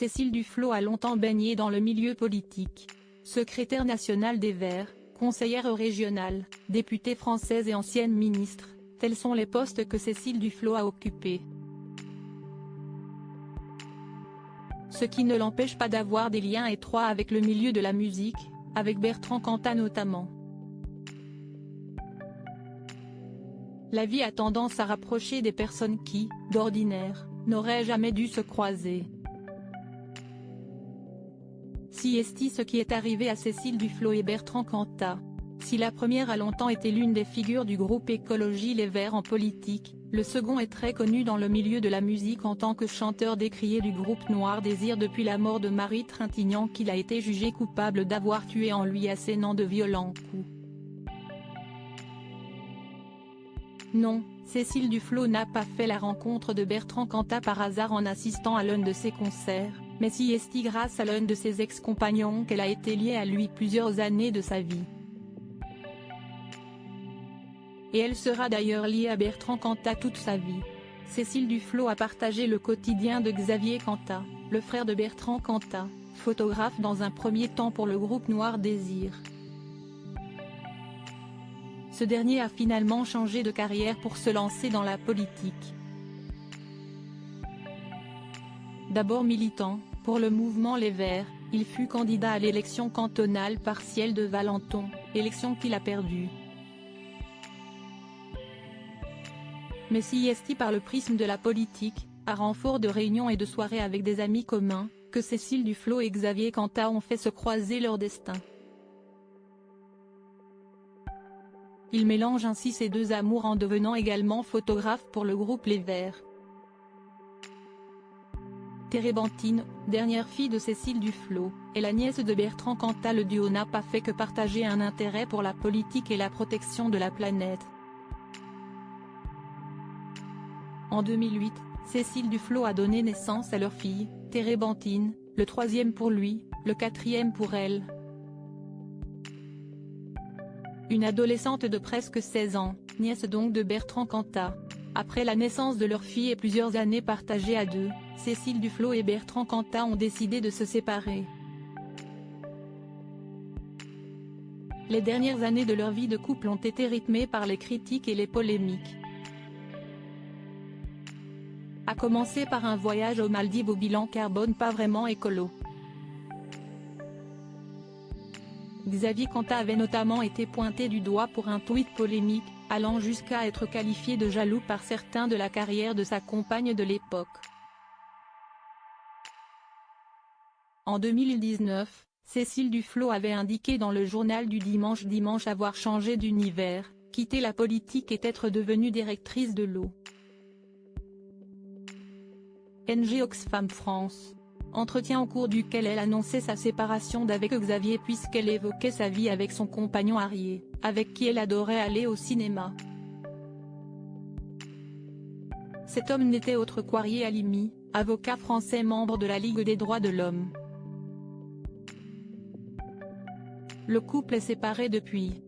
Cécile Duflot a longtemps baigné dans le milieu politique. Secrétaire nationale des Verts, conseillère régionale, députée française et ancienne ministre, tels sont les postes que Cécile Duflot a occupés. Ce qui ne l'empêche pas d'avoir des liens étroits avec le milieu de la musique, avec Bertrand Cantat notamment. La vie a tendance à rapprocher des personnes qui, d'ordinaire, n'auraient jamais dû se croiser. Si est ce qui est arrivé à Cécile Duflot et Bertrand Cantat. Si la première a longtemps été l'une des figures du groupe Écologie Les Verts en politique, le second est très connu dans le milieu de la musique en tant que chanteur décrié du groupe Noir Désir depuis la mort de Marie Trintignant qu'il a été jugé coupable d'avoir tué en lui assénant de violents coups. Non, Cécile Duflot n'a pas fait la rencontre de Bertrand Cantat par hasard en assistant à l'un de ses concerts, mais si est grâce à l'un de ses ex-compagnons qu'elle a été liée à lui plusieurs années de sa vie. Et elle sera d'ailleurs liée à Bertrand Cantat toute sa vie. Cécile Duflot a partagé le quotidien de Xavier Cantat, le frère de Bertrand Cantat, photographe dans un premier temps pour le groupe Noir Désir. Ce dernier a finalement changé de carrière pour se lancer dans la politique. D'abord militant, pour le mouvement Les Verts, il fut candidat à l'élection cantonale partielle de Valenton, élection qu'il a perdue. Mais s'y est par le prisme de la politique, à renfort de réunions et de soirées avec des amis communs, que Cécile Duflot et Xavier Cantat ont fait se croiser leur destin. Il mélange ainsi ces deux amours en devenant également photographe pour le groupe Les Verts. Térébenthine, dernière fille de Cécile Duflot, et la nièce de Bertrand Cantat. Le duo n'a pas fait que partager un intérêt pour la politique et la protection de la planète. En 2008, Cécile Duflot a donné naissance à leur fille, Térébenthine, le troisième pour lui, le quatrième pour elle. Une adolescente de presque 16 ans, nièce donc de Bertrand Cantat. Après la naissance de leur fille et plusieurs années partagées à deux, Cécile Duflot et Bertrand Cantat ont décidé de se séparer. Les dernières années de leur vie de couple ont été rythmées par les critiques et les polémiques. A commencer par un voyage aux Maldives au bilan carbone pas vraiment écolo. Xavier Cantat avait notamment été pointé du doigt pour un tweet polémique, allant jusqu'à être qualifié de jaloux par certains de la carrière de sa compagne de l'époque. En 2019, Cécile Duflot avait indiqué dans le journal du dimanche avoir changé d'univers, quitté la politique et être devenue directrice de l'eau. NG Oxfam France. Entretien au cours duquel elle annonçait sa séparation d'avec Xavier puisqu'elle évoquait sa vie avec son compagnon Arié, avec qui elle adorait aller au cinéma. Cet homme n'était autre qu'Arié Halimi, avocat français membre de la Ligue des droits de l'homme. Le couple est séparé depuis.